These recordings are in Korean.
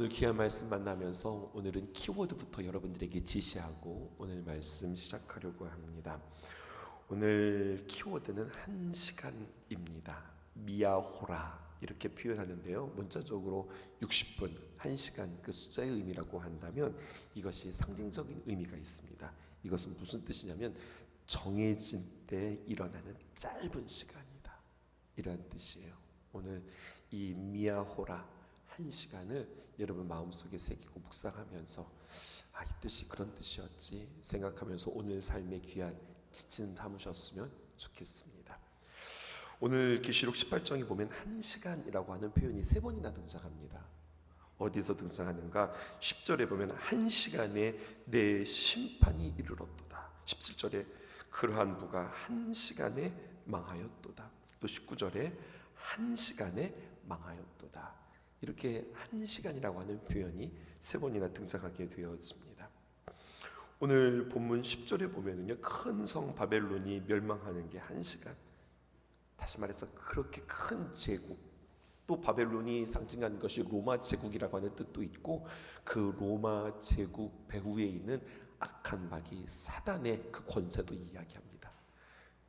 오늘 귀한 말씀 만나면서 오늘은 키워드부터 여러분들에게 지시하고 오늘 말씀 시작하려고 합니다. 오늘 키워드는 1시간입니다. 미야호라 이렇게 표현하는데요, 문자적으로 60분, 1시간 그 숫자의 의미라고 한다면 이것이 상징적인 의미가 있습니다. 이것은 무슨 뜻이냐면 정해진 때 일어나는 짧은 시간이다, 이런 뜻이에요. 오늘 이 미야호라 1시간을 여러분 마음속에 새기고 묵상하면서 이 뜻이 그런 뜻이었지 생각하면서 오늘 삶의 귀한 지침 담으셨으면 좋겠습니다. 오늘 계시록 18장에 보면 1시간이라고 하는 표현이 3번이나 등장합니다. 어디서 등장하는가? 10절에 보면 1시간에 내 심판이 이르렀도다. 17절에 그러한 부가 1시간에 망하였도다. 또 19절에 1시간에 망하였도다. 이렇게 1시간이라고 하는 표현이 3번이나 등장하게 되었습니다. 오늘 본문 10절에 보면은요, 큰 성 바벨론이 멸망하는 게 1시간. 다시 말해서 그렇게 큰 제국, 또 바벨론이 상징하는 것이 로마 제국이라고 하는 뜻도 있고, 그 로마 제국 배후에 있는 악한 마귀 사단의 그 권세도 이야기합니다.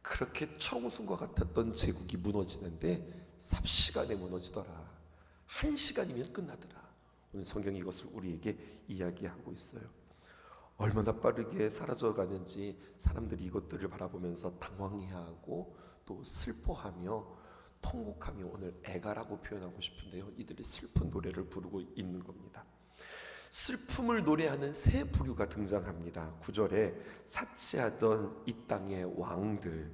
그렇게 청순과 같았던 제국이 무너지는데 삽시간에 무너지더라. 1시간이면 끝나더라. 오늘 성경이 이것을 우리에게 이야기하고 있어요. 얼마나 빠르게 사라져가는지 사람들이 이것들을 바라보면서 당황해하고 또 슬퍼하며 통곡하며 오늘 애가라고 표현하고 싶은데요, 이들이 슬픈 노래를 부르고 있는 겁니다. 슬픔을 노래하는 세 부류가 등장합니다. 9절에 사치하던 이 땅의 왕들,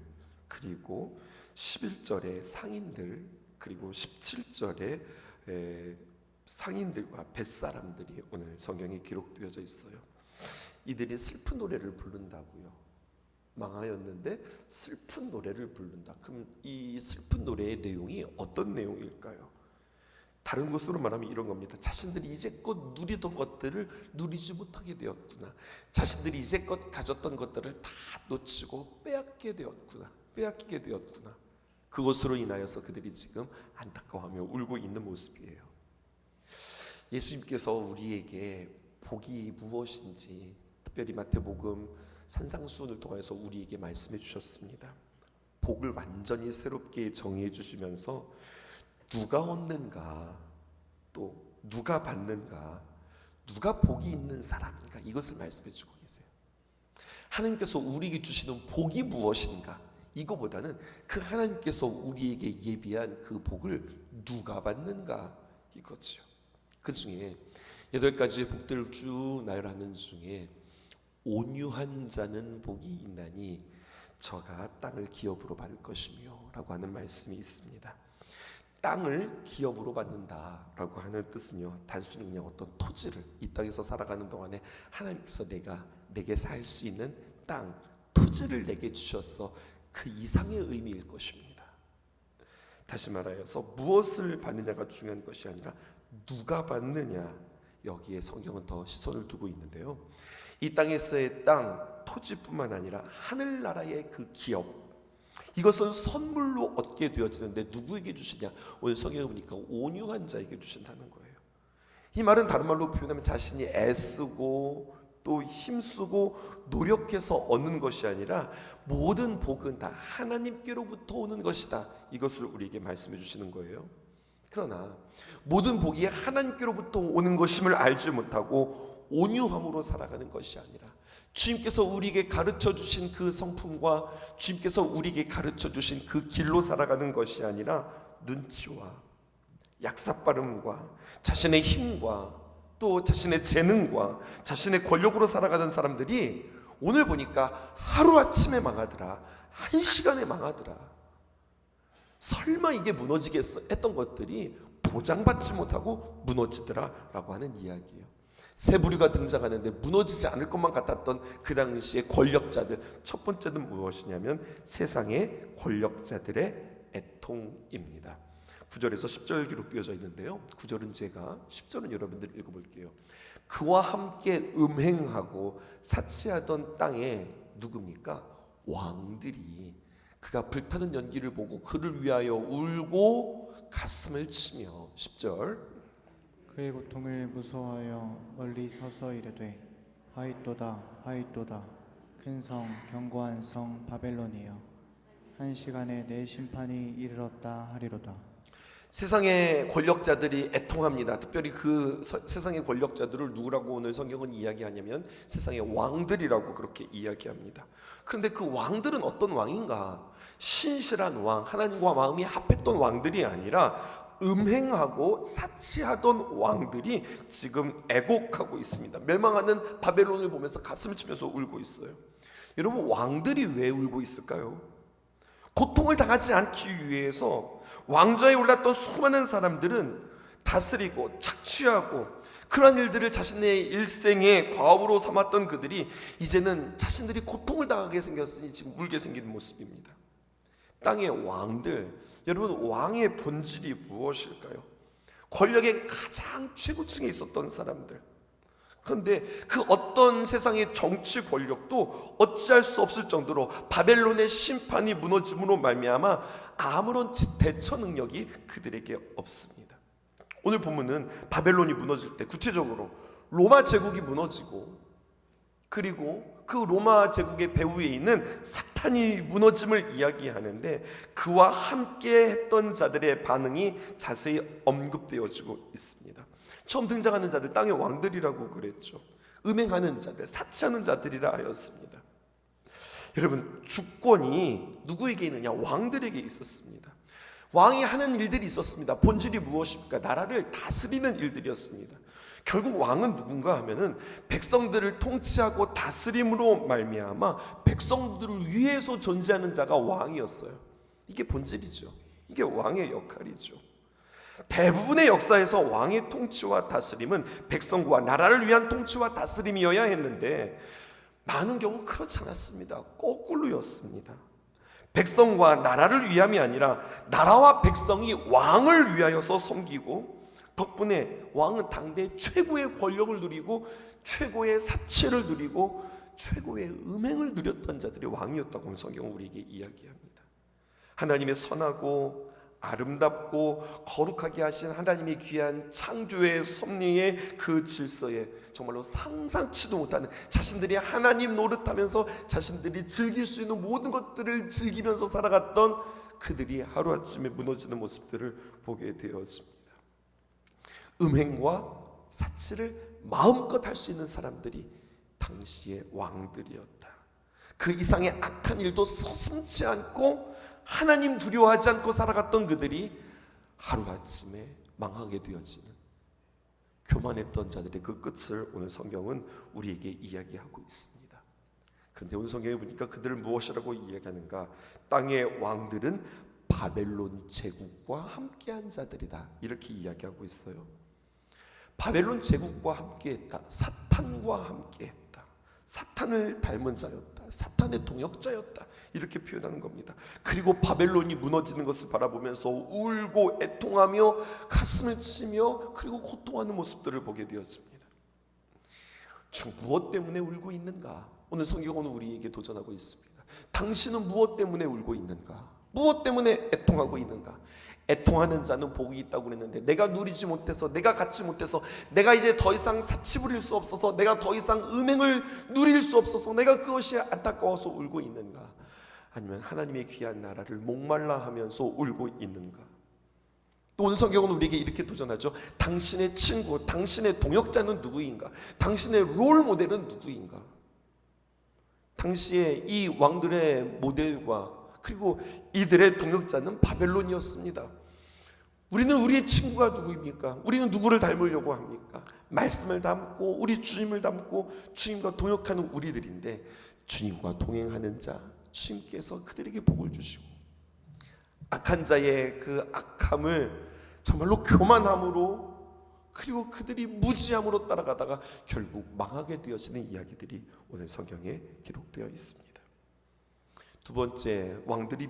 그리고 11절에 상인들, 그리고 17절에 상인들과 뱃사람들이 오늘 성경에 기록되어져 있어요. 이들이 슬픈 노래를 부른다고요. 망하였는데 슬픈 노래를 부른다. 그럼 이 슬픈 노래의 내용이 어떤 내용일까요? 다른 것으로 말하면 이런 겁니다. 자신들이 이제껏 누리던 것들을 누리지 못하게 되었구나. 자신들이 이제껏 가졌던 것들을 다 놓치고 빼앗게 되었구나. 빼앗기게 되었구나. 그것으로 인하여서 그들이 지금 안타까워하며 울고 있는 모습이에요. 예수님께서 우리에게 복이 무엇인지 특별히 마태복음 산상수훈을 통해서 우리에게 말씀해 주셨습니다. 복을 완전히 새롭게 정의해 주시면서 누가 얻는가, 또 누가 받는가, 누가 복이 있는 사람인가, 이것을 말씀해 주고 계세요. 하나님께서 우리에게 주시는 복이 무엇인가, 이거보다는 그 하나님께서 우리에게 예비한 그 복을 누가 받는가, 이거죠. 그 중에 8가지의 복들을 쭉 나열하는 중에 온유한 자는 복이 있나니 저가 땅을 기업으로 받을 것이며 라고 하는 말씀이 있습니다. 땅을 기업으로 받는다라고 하는 뜻은요, 단순히 그냥 어떤 토지를 이 땅에서 살아가는 동안에 하나님께서 내게 살 수 있는 땅, 토지를 내게 주셔서 그 이상의 의미일 것입니다. 다시 말하여서 무엇을 받느냐가 중요한 것이 아니라 누가 받느냐, 여기에 성경은 더 시선을 두고 있는데요, 이 땅에서의 땅, 토지뿐만 아니라 하늘나라의 그 기업, 이것은 선물로 얻게 되어지는데 누구에게 주시냐, 오늘 성경을 보니까 온유한 자에게 주신다는 거예요. 이 말은 다른 말로 표현하면 자신이 애쓰고 또 힘쓰고 노력해서 얻는 것이 아니라 모든 복은 다 하나님께로부터 오는 것이다, 이것을 우리에게 말씀해 주시는 거예요. 그러나 모든 복이 하나님께로부터 오는 것임을 알지 못하고 온유함으로 살아가는 것이 아니라 주님께서 우리에게 가르쳐 주신 그 성품과 주님께서 우리에게 가르쳐 주신 그 길로 살아가는 것이 아니라 눈치와 약삭빠름과 자신의 힘과 또 자신의 재능과 자신의 권력으로 살아가는 사람들이 오늘 보니까 하루아침에 망하더라, 1시간에 망하더라. 설마 이게 무너지겠어 했던 것들이 보장받지 못하고 무너지더라 라고 하는 이야기예요. 세 부류가 등장하는데 무너지지 않을 것만 같았던 그 당시의 권력자들, 첫 번째는 무엇이냐면 세상의 권력자들의 애통입니다. 9절에서 10절 기록되어져 있는데요, 9절은 제가, 10절은 여러분들 읽어볼게요. 그와 함께 음행하고 사치하던 땅에 누굽니까? 왕들이 그가 불타는 연기를 보고 그를 위하여 울고 가슴을 치며, 10절, 그의 고통을 무서워하여 멀리 서서 이르되 화이또다 화이또다 큰 성 견고한 성 바벨론이여 한 시간에 내 심판이 이르렀다 하리로다. 세상의 권력자들이 애통합니다. 특별히 그 세상의 권력자들을 누구라고 오늘 성경은 이야기하냐면 세상의 왕들이라고 그렇게 이야기합니다. 그런데 그 왕들은 어떤 왕인가? 신실한 왕, 하나님과 마음이 합했던 왕들이 아니라 음행하고 사치하던 왕들이 지금 애곡하고 있습니다. 멸망하는 바벨론을 보면서 가슴을 치면서 울고 있어요. 여러분, 왕들이 왜 울고 있을까요? 고통을 당하지 않기 위해서 왕좌에 올랐던 수많은 사람들은 다스리고 착취하고 그러한 일들을 자신의 일생의 과업으로 삼았던 그들이 이제는 자신들이 고통을 당하게 생겼으니 지금 울게 생긴 모습입니다. 땅의 왕들, 여러분, 왕의 본질이 무엇일까요? 권력의 가장 최고층에 있었던 사람들. 그런데 그 어떤 세상의 정치 권력도 어찌할 수 없을 정도로 바벨론의 심판이 무너짐으로 말미암아 아무런 대처 능력이 그들에게 없습니다. 오늘 본문은 바벨론이 무너질 때 구체적으로 로마 제국이 무너지고 그리고 그 로마 제국의 배후에 있는 사탄이 무너짐을 이야기하는데 그와 함께 했던 자들의 반응이 자세히 언급되어지고 있습니다. 처음 등장하는 자들 땅의 왕들이라고 그랬죠. 음행하는 자들, 사치하는 자들이라 하였습니다. 여러분, 주권이 누구에게 있느냐? 왕들에게 있었습니다. 왕이 하는 일들이 있었습니다. 본질이 무엇입니까? 나라를 다스리는 일들이었습니다. 결국 왕은 누군가 하면은 백성들을 통치하고 다스림으로 말미암아 백성들을 위해서 존재하는 자가 왕이었어요. 이게 본질이죠. 이게 왕의 역할이죠. 대부분의 역사에서 왕의 통치와 다스림은 백성과 나라를 위한 통치와 다스림이어야 했는데 많은 경우 그렇지 않았습니다. 거꾸로였습니다. 백성과 나라를 위함이 아니라 나라와 백성이 왕을 위하여서 섬기고 덕분에 왕은 당대 최고의 권력을 누리고 최고의 사치를 누리고 최고의 음행을 누렸던 자들이 왕이었다고 성경은 우리에게 이야기합니다. 하나님의 선하고 아름답고 거룩하게 하신 하나님의 귀한 창조의 섭리의 그 질서에 정말로 상상치도 못하는 자신들이 하나님 노릇하면서 자신들이 즐길 수 있는 모든 것들을 즐기면서 살아갔던 그들이 하루아침에 무너지는 모습들을 보게 되었습니다. 음행과 사치를 마음껏 할 수 있는 사람들이 당시의 왕들이었다. 그 이상의 악한 일도 서슴지 않고 하나님 두려워하지 않고 살아갔던 그들이 하루아침에 망하게 되어지는 교만했던 자들의 그 끝을 오늘 성경은 우리에게 이야기하고 있습니다. 그런데 오늘 성경에 보니까 그들을 무엇이라고 이야기하는가? 땅의 왕들은 바벨론 제국과 함께한 자들이다, 이렇게 이야기하고 있어요. 바벨론 제국과 함께했다, 사탄과 함께했다, 사탄을 닮은 자였다, 사탄의 동역자였다, 이렇게 표현하는 겁니다. 그리고 바벨론이 무너지는 것을 바라보면서 울고 애통하며 가슴을 치며 그리고 고통하는 모습들을 보게 되었습니다. 지금 무엇 때문에 울고 있는가? 오늘 성경은 우리에게 도전하고 있습니다. 당신은 무엇 때문에 울고 있는가? 무엇 때문에 애통하고 있는가? 애통하는 자는 복이 있다고 그랬는데 내가 누리지 못해서, 내가 갖지 못해서, 내가 이제 더 이상 사치 부릴 수 없어서, 내가 더 이상 음행을 누릴 수 없어서 내가 그것이 안타까워서 울고 있는가? 아니면 하나님의 귀한 나라를 목말라 하면서 울고 있는가? 또 오늘 성경은 우리에게 이렇게 도전하죠. 당신의 친구, 당신의 동역자는 누구인가? 당신의 롤 모델은 누구인가? 당시에 이 왕들의 모델과 그리고 이들의 동역자는 바벨론이었습니다. 우리는 우리의 친구가 누구입니까? 우리는 누구를 닮으려고 합니까? 말씀을 닮고 우리 주님을 닮고 주님과 동역하는 우리들인데, 주님과 동행하는 자, 주님께서 그들에게 복을 주시고 악한 자의 그 악함을 정말로 교만함으로 그리고 그들이 무지함으로 따라가다가 결국 망하게 되어지는 이야기들이 오늘 성경에 기록되어 있습니다. 두 번째, 왕들이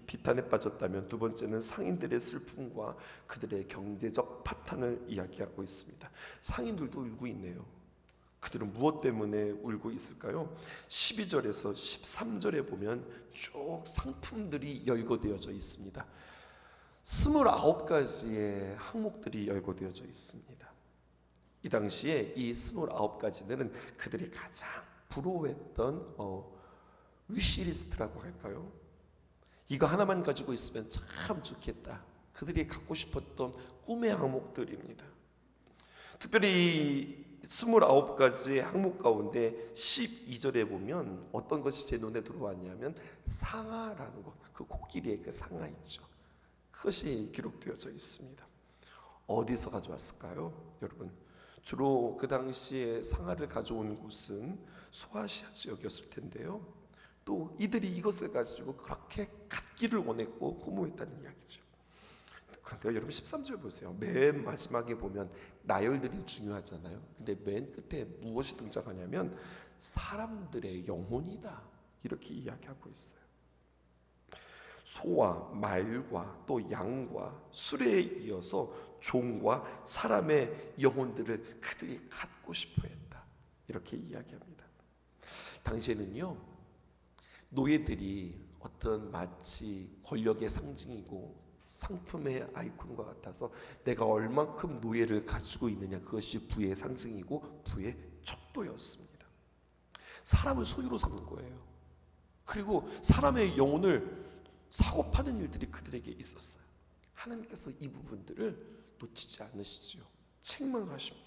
비탄에 빠졌다면 두 번째는 상인들의 슬픔과 그들의 경제적 파탄을 이야기하고 있습니다. 상인들도 울고 있네요. 그들은 무엇 때문에 울고 있을까요? 12절에서 13절에 보면 쭉 상품들이 열거되어져 있습니다. 29가지의 항목들이 열거되어져 있습니다. 이 당시에 이 29가지들은 그들이 가장 부러워했던 위시리스트라고 할까요? 이거 하나만 가지고 있으면 참 좋겠다. 그들이 갖고 싶었던 꿈의 항목들입니다. 특별히 29가지 항목 가운데 12절에 보면 어떤 것이 제 눈에 들어왔냐면 상아라는 것, 그 코끼리의 그 상아 있죠. 그것이 기록되어져 있습니다. 어디서 가져왔을까요? 여러분, 주로 그 당시에 상아를 가져온 곳은 소아시아 지역이었을 텐데요. 또 이들이 이것을 가지고 그렇게 갖기를 원했고 허무했다는 이야기죠. 그런데 여러분 13절 보세요. 맨 마지막에 보면 나열들이 중요하잖아요. 근데 맨 끝에 무엇이 등장하냐면 사람들의 영혼이다, 이렇게 이야기하고 있어요. 소와 말과 또 양과 수레에 이어서 종과 사람의 영혼들을 그들이 갖고 싶어 했다, 이렇게 이야기합니다. 당시에는요, 노예들이 어떤 마치 권력의 상징이고 상품의 아이콘과 같아서 내가 얼만큼 노예를 가지고 있느냐, 그것이 부의 상징이고 부의 척도였습니다. 사람을 소유로 삼는 거예요. 그리고 사람의 영혼을 사고 파는 일들이 그들에게 있었어요. 하나님께서 이 부분들을 놓치지 않으시지요. 책망하십니다.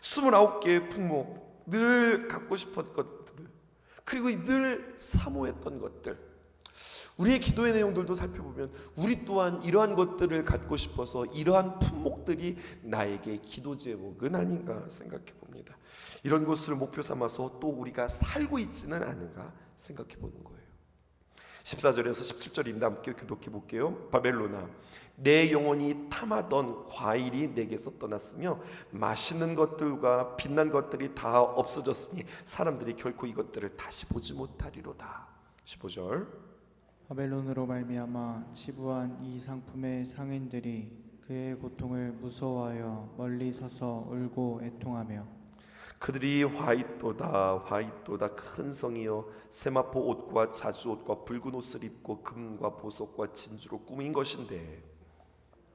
29개의 품목, 늘 갖고 싶었던 것들, 그리고 늘 사모했던 것들, 우리의 기도의 내용들도 살펴보면 우리 또한 이러한 것들을 갖고 싶어서 이러한 품목들이 나에게 기도 제목은 아닌가 생각해 봅니다. 이런 것을 목표 삼아서 또 우리가 살고 있지는 않은가 생각해 보는 거예요. 14절에서 17절입니다. 함께 교독해 볼게요. 바벨로나, 내 영혼이 탐하던 과일이 내게서 떠났으며 맛있는 것들과 빛난 것들이 다 없어졌으니 사람들이 결코 이것들을 다시 보지 못하리로다. 15절, 바벨론으로 말미암아 치부한 이 상품의 상인들이 그의 고통을 무서워하여 멀리 서서 울고 애통하며 그들이 화이또다 화이또다 큰 성이여 세마포 옷과 자주 옷과 붉은 옷을 입고 금과 보석과 진주로 꾸민 것인데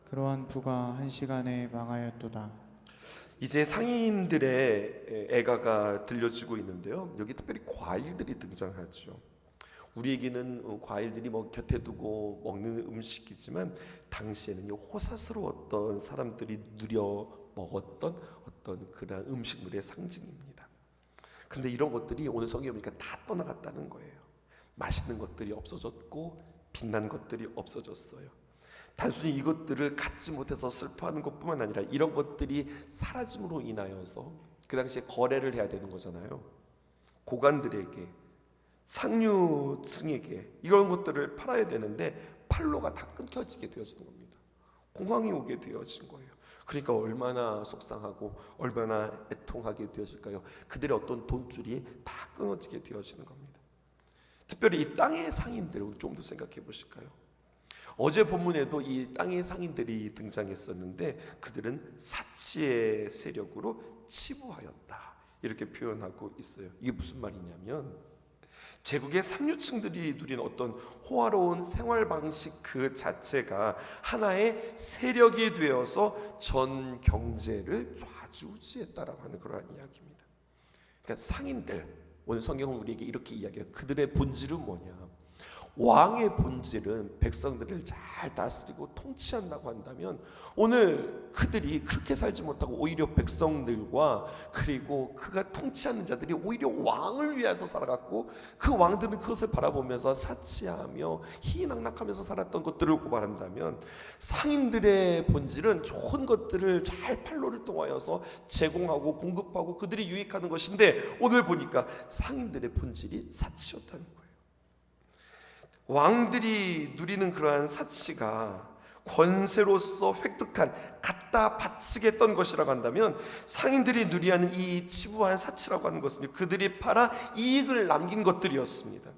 그러한 부가 한 시간에 망하였도다. 이제 상인들의 애가가 들려지고 있는데요. 여기 특별히 과일들이 등장하죠. 우리에게는 과일들이 뭐 곁에 두고 먹는 음식이지만 당시에는 호사스러웠던 사람들이 누려 먹었던 어떤 그런 음식물의 상징입니다. 그런데 이런 것들이 오늘 성경에 보니까 다 떠나갔다는 거예요. 맛있는 것들이 없어졌고 빛난 것들이 없어졌어요. 단순히 이것들을 갖지 못해서 슬퍼하는 것뿐만 아니라 이런 것들이 사라짐으로 인하여서 그 당시에 거래를 해야 되는 거잖아요. 고관들에게, 상류층에게 이런 것들을 팔아야 되는데 판로가 다 끊겨지게 되어지는 겁니다. 공황이 오게 되어진 거예요. 그러니까 얼마나 속상하고 얼마나 애통하게 되어질까요? 그들의 어떤 돈줄이 다 끊어지게 되어지는 겁니다. 특별히 이 땅의 상인들, 우리 좀 더 생각해 보실까요? 어제 본문에도 이 땅의 상인들이 등장했었는데 그들은 사치의 세력으로 치부하였다, 이렇게 표현하고 있어요. 이게 무슨 말이냐면 제국의 상류층들이 누린 어떤 호화로운 생활 방식 그 자체가 하나의 세력이 되어서 전 경제를 좌지우지했다라고 하는 그러한 이야기입니다. 그러니까 상인들, 오늘 성경은 우리에게 이렇게 이야기해요. 그들의 본질은 뭐냐? 왕의 본질은 백성들을 잘 다스리고 통치한다고 한다면 오늘 그들이 그렇게 살지 못하고 오히려 백성들과 그리고 그가 통치하는 자들이 오히려 왕을 위해서 살아갔고 그 왕들은 그것을 바라보면서 사치하며 희희낙낙하면서 살았던 것들을 고발한다면 상인들의 본질은 좋은 것들을 잘 판로를 통하여서 제공하고 공급하고 그들이 유익하는 것인데 오늘 보니까 상인들의 본질이 사치였다는 거예요. 왕들이 누리는 그러한 사치가 권세로서 획득한 갖다 바치겠던 것이라고 한다면 상인들이 누리하는 이 치부한 사치라고 하는 것은 그들이 팔아 이익을 남긴 것들이었습니다.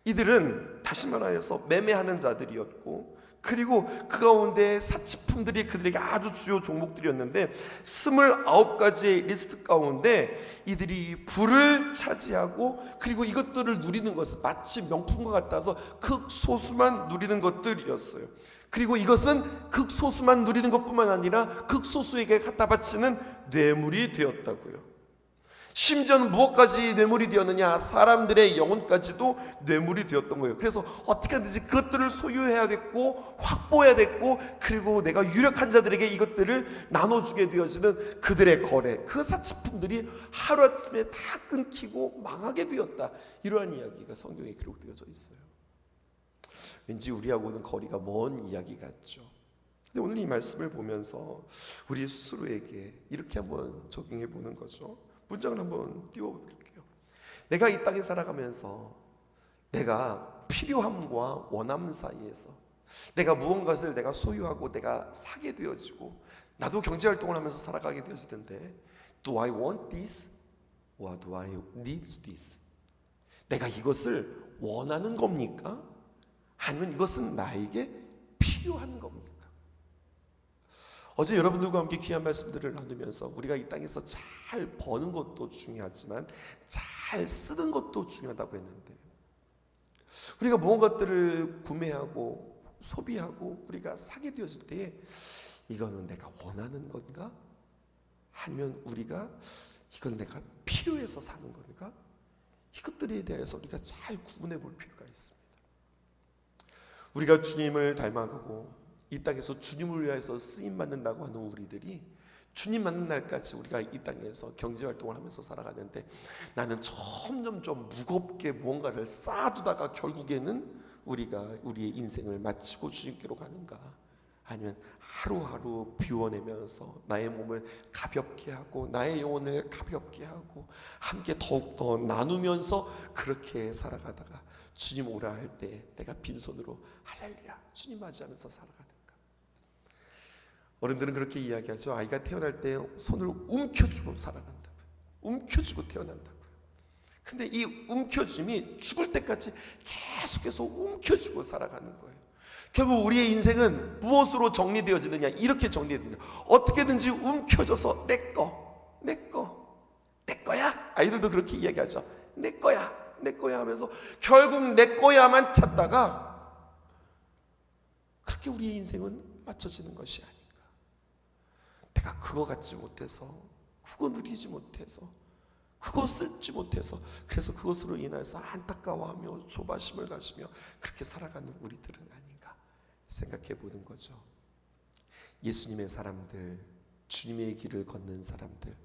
이들은 다시 말하여서 매매하는 자들이었고 그리고 그 가운데 사치품들이 그들에게 아주 주요 종목들이었는데 29가지의 리스트 가운데 이들이 불을 차지하고 그리고 이것들을 누리는 것은 마치 명품과 같아서 극소수만 누리는 것들이었어요. 그리고 이것은 극소수만 누리는 것뿐만 아니라 극소수에게 갖다 바치는 뇌물이 되었다고요. 심지어는 무엇까지 뇌물이 되었느냐, 사람들의 영혼까지도 뇌물이 되었던 거예요. 그래서 어떻게 하든지 그것들을 소유해야겠고 확보해야겠고 그리고 내가 유력한 자들에게 이것들을 나눠주게 되어지는 그들의 거래, 그 사치품들이 하루아침에 다 끊기고 망하게 되었다. 이러한 이야기가 성경에 기록되어져 있어요. 왠지 우리하고는 거리가 먼 이야기 같죠. 근데 오늘 이 말씀을 보면서 우리 스스로에게 이렇게 한번 적용해 보는 거죠. 문장을 한번 띄워볼게요. 내가 이 땅에 살아가면서 내가 필요함과 원함 사이에서 내가 무언가를 내가 소유하고 내가 사게 되어지고 나도 경제활동을 하면서 살아가게 되어지는데 Do I want this? or do I need this? 내가 이것을 원하는 겁니까? 아니면 이것은 나에게 필요한 겁니까? 어제 여러분들과 함께 귀한 말씀들을 나누면서 우리가 이 땅에서 잘 버는 것도 중요하지만 잘 쓰는 것도 중요하다고 했는데, 우리가 무언가들을 구매하고 소비하고 우리가 사게 되었을 때에 이거는 내가 원하는 건가? 아니면 우리가 이건 내가 필요해서 사는 건가? 이것들에 대해서 우리가 잘 구분해 볼 필요가 있습니다. 우리가 주님을 닮아가고 이 땅에서 주님을 위해서 쓰임 받는다고 하는 우리들이 주님 만난 날까지 우리가 이 땅에서 경제활동을 하면서 살아가는데 나는 점점 좀 무겁게 무언가를 쌓아두다가 결국에는 우리가 우리의 인생을 마치고 주님께로 가는가? 아니면 하루하루 비워내면서 나의 몸을 가볍게 하고 나의 영혼을 가볍게 하고 함께 더욱더 나누면서 그렇게 살아가다가 주님 오라 할 때 내가 빈손으로 할렐루야 주님 맞이하면서 살아가는가? 어른들은 그렇게 이야기하죠. 아이가 태어날 때 손을 움켜쥐고 살아난다고요. 움켜쥐고 태어난다고요. 근데 이 움켜짐이 죽을 때까지 계속해서 움켜쥐고 살아가는 거예요. 결국 우리의 인생은 무엇으로 정리되어지느냐, 이렇게 정리되느냐, 어떻게든지 움켜져서 내 거야. 아이들도 그렇게 이야기하죠. 내 거야 하면서 결국 내 거야만 찾다가 그렇게 우리의 인생은 맞춰지는 것이 아닌가. 내가 그거 갖지 못해서, 그거 누리지 못해서, 그거 쓰지 못해서, 그래서 그것으로 인해서 안타까워하며 조바심을 가지며 그렇게 살아가는 우리들은 아닌가 생각해 보는 거죠. 예수님의 사람들, 주님의 길을 걷는 사람들,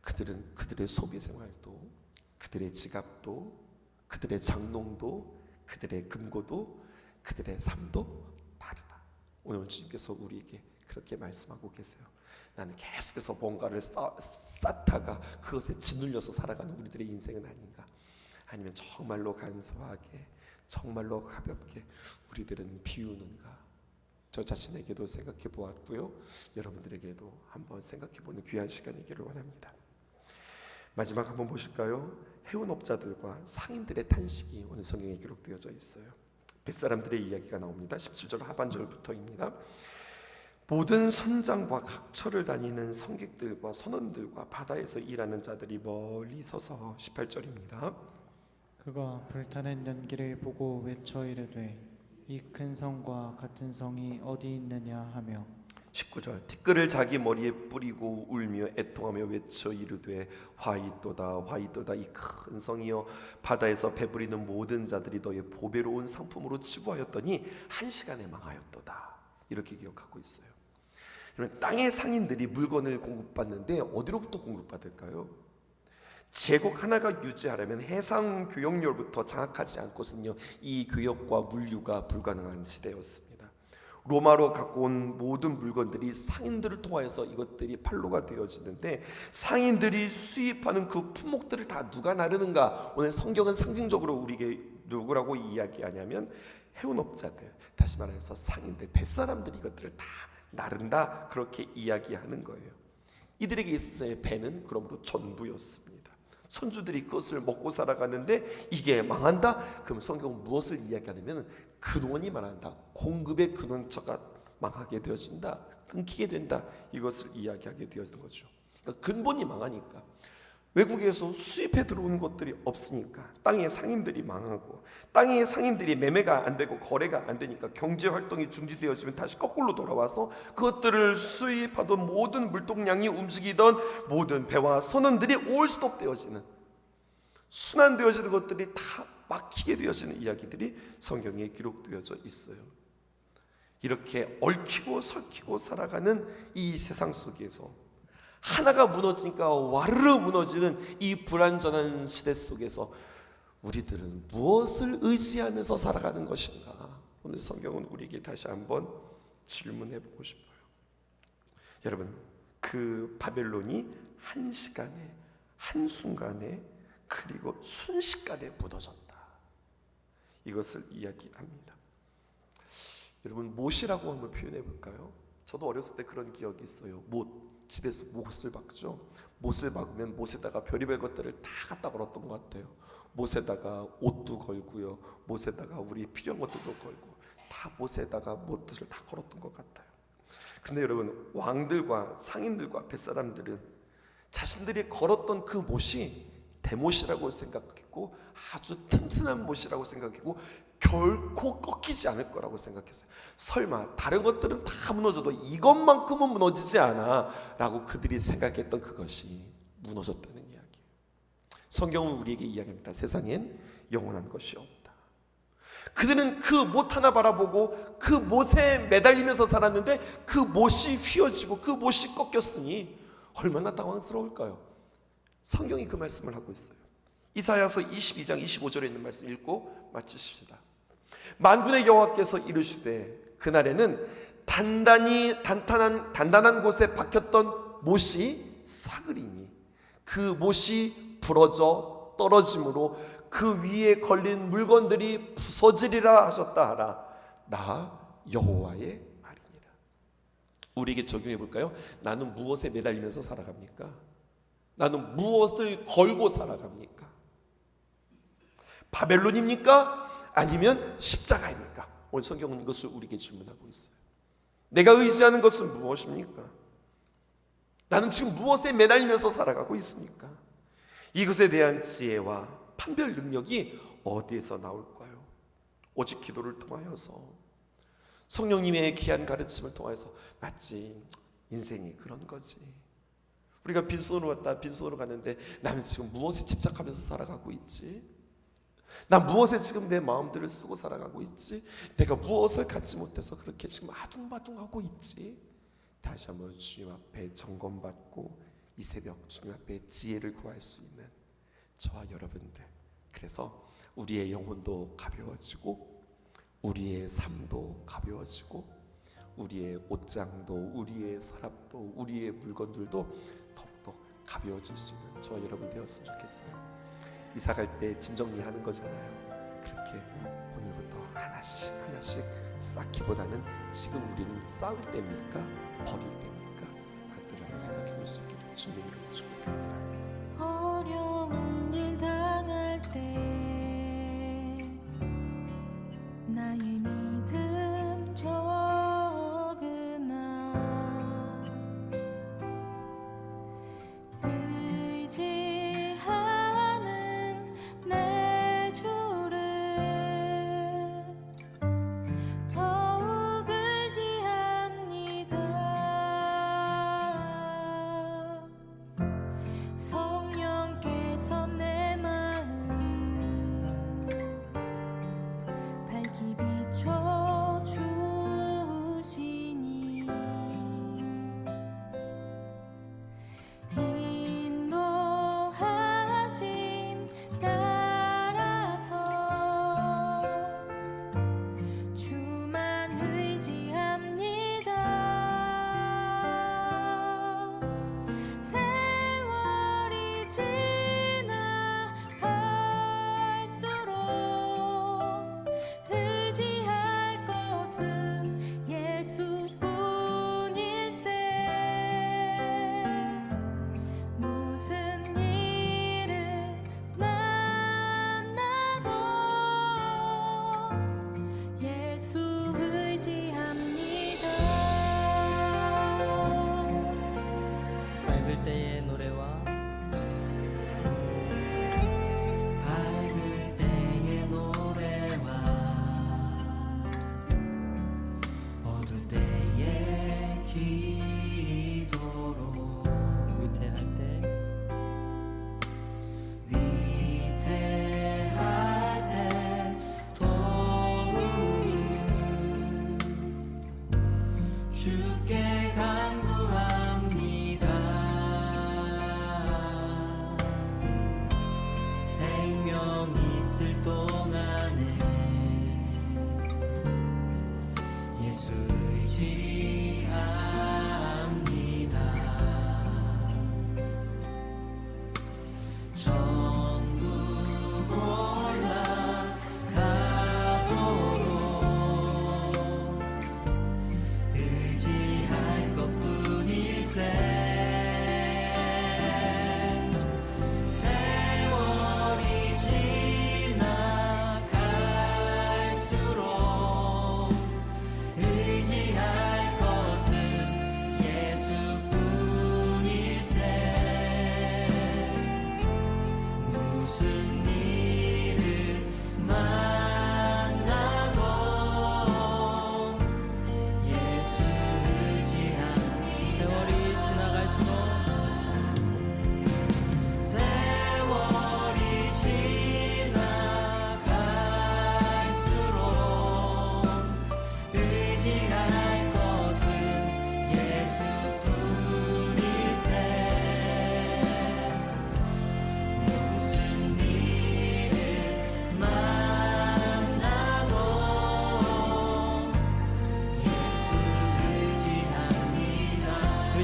그들은 그들의 소비 생활도, 그들의 지갑도, 그들의 장롱도, 그들의 금고도, 그들의 삶도 다르다. 오늘 주님께서 우리에게 그렇게 말씀하고 계세요. 나는 계속해서 뭔가를 쌓다가 그것에 짓눌려서 살아가는 우리들의 인생은 아닌가? 아니면 정말로 간소하게, 정말로 가볍게 우리들은 비우는가? 저 자신에게도 생각해 보았고요. 여러분들에게도 한번 생각해 보는 귀한 시간이기를 원합니다. 마지막 한번 보실까요? 해운업자들과 상인들의 탄식이 오늘 성경에 기록되어져 있어요. 뱃사람들의 이야기가 나옵니다. 17절 하반절부터입니다. 모든 선장과 각처를 다니는 성객들과 선원들과 바다에서 일하는 자들이 멀리 서서 18절입니다. 그가 불타는 연기를 보고 외쳐 이르되 이 큰 성과 같은 성이 어디 있느냐 하며 19절 티끌을 자기 머리에 뿌리고 울며 애통하며 외쳐 이르되 화이또다 이 큰 성이여 바다에서 배부리는 모든 자들이 너의 보배로운 상품으로 치부하였더니 한 시간에 망하였도다. 이렇게 기억하고 있어요. 땅의 상인들이 물건을 공급받는데 어디로부터 공급받을까요? 제국 하나가 유지하려면 해상 교역열부터 장악하지 않고서는요 이 교역과 물류가 불가능한 시대였습니다. 로마로 갖고 온 모든 물건들이 상인들을 통하여서 이것들이 판로가 되어지는데 상인들이 수입하는 그 품목들을 다 누가 나르는가? 오늘 성경은 상징적으로 우리에게 누구라고 이야기하냐면 해운업자들, 다시 말해서 상인들, 뱃사람들이 이것들을 다 나른다, 그렇게 이야기하는 거예요. 이들에게 있어서의 배는 그러므로 전부였습니다. 손주들이 그것을 먹고 살아가는데 이게 망한다? 그럼 성경은 무엇을 이야기하냐면 근원이 말한다. 공급의 근원처가 망하게 되어진다. 끊기게 된다. 이것을 이야기하게 되어진 거죠. 그러니까 근본이 망하니까 외국에서 수입해 들어온 것들이 없으니까 땅의 상인들이 망하고 땅의 상인들이 매매가 안 되고 거래가 안 되니까 경제 활동이 중지되어지면 다시 거꾸로 돌아와서 그것들을 수입하던 모든 물동량이 움직이던 모든 배와 선원들이 올스톱되어지는 순환되어지는 것들이 다 막히게 되어지는 이야기들이 성경에 기록되어져 있어요. 이렇게 얽히고 설키고 살아가는 이 세상 속에서 하나가 무너지니까 와르르 무너지는 이 불완전한 시대 속에서 우리들은 무엇을 의지하면서 살아가는 것인가? 오늘 성경은 우리에게 다시 한번 질문해 보고 싶어요. 여러분, 그 바벨론이 한시간에, 한순간에, 그리고 순식간에 무너졌다. 이것을 이야기합니다. 여러분, 못이라고 한번 표현해 볼까요? 저도 어렸을 때 그런 기억이 있어요. 집에서 못을 박죠. 못을 박으면 못에다가 별의별 것들을 다 갖다 걸었던 것 같아요. 못에다가 옷도 걸고요, 못에다가 우리 필요한 것들도 걸고 다 못에다가 못들을 다 걸었던 것 같아요. 그런데 여러분, 왕들과 상인들과 뱃사람들은 자신들이 걸었던 그 못이 대못이라고 생각했고 아주 튼튼한 못이라고 생각했고 결코 꺾이지 않을 거라고 생각했어요. 설마 다른 것들은 다 무너져도 이것만큼은 무너지지 않아 라고 그들이 생각했던 그것이 무너졌다는 이야기예요. 성경은 우리에게 이야기합니다. 세상엔 영원한 것이 없다. 그들은 그 못 하나 바라보고 그 못에 매달리면서 살았는데 그 못이 휘어지고 그 못이 꺾였으니 얼마나 당황스러울까요? 성경이 그 말씀을 하고 있어요. 이사야서 22장 25절에 있는 말씀 읽고 마치십시다. 만군의 여호와께서 이르시되 그날에는 단단한 곳에 박혔던 못이 사그리니 그 못이 부러져 떨어짐으로 그 위에 걸린 물건들이 부서지리라 하셨다 하라. 나 여호와의 말이니라. 우리에게 적용해 볼까요? 나는 무엇에 매달리면서 살아갑니까? 나는 무엇을 걸고 살아갑니까? 바벨론입니까? 아니면 십자가입니까? 오늘 성경은 이것을 우리에게 질문하고 있어요. 내가 의지하는 것은 무엇입니까? 나는 지금 무엇에 매달리면서 살아가고 있습니까? 이것에 대한 지혜와 판별 능력이 어디에서 나올까요? 오직 기도를 통하여서, 성령님의 귀한 가르침을 통해서. 맞지, 인생이 그런 거지. 우리가 빈손으로 왔다 빈손으로 갔는데 나는 지금 무엇에 집착하면서 살아가고 있지? 나 무엇에 지금 내 마음들을 쓰고 살아가고 있지? 내가 무엇을 갖지 못해서 그렇게 지금 아둥바둥하고 있지? 다시 한번 주님 앞에 점검받고 이 새벽 주님 앞에 지혜를 구할 수 있는 저와 여러분들, 그래서 우리의 영혼도 가벼워지고 우리의 삶도 가벼워지고 우리의 옷장도 우리의 서랍도 우리의 물건들도 더욱더 가벼워질 수 있는 저와 여러분 되었으면 좋겠어요. 이사 갈 때 짐 정리하는 거잖아요. 그렇게 오늘부터 하나씩 하나씩 쌓기보다는 지금 우리는 쌓을 때입니까? 버릴 때입니까? 그것들을 한번 생각해 볼 수 있기를 주님의 이름으로 축복합니다. 어려운 일 당할 때 나의 믿음 적으나 의지하는 내 주를 더욱 의지합니다.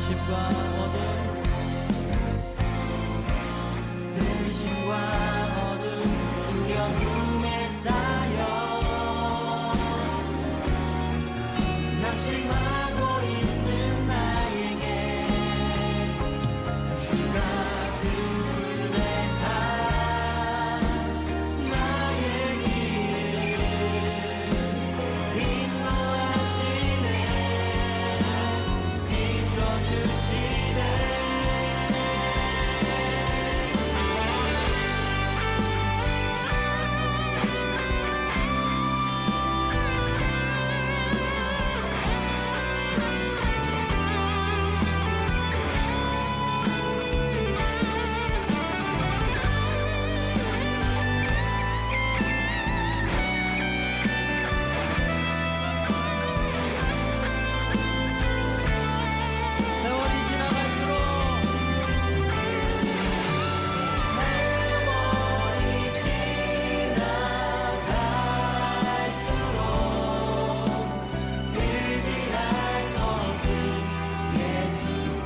의심과 어둠 두려움에 쌓여 낙심하고 있는 나에게 주 같은 불배사 나의 길을 인도하시네 비춰주시네 세월이 지나갈수록 의지할 것은 예수뿐이세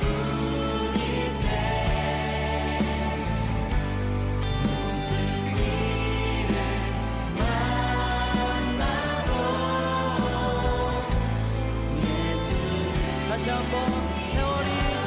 무슨 일을 만나도 예수를 다시 한번 세월이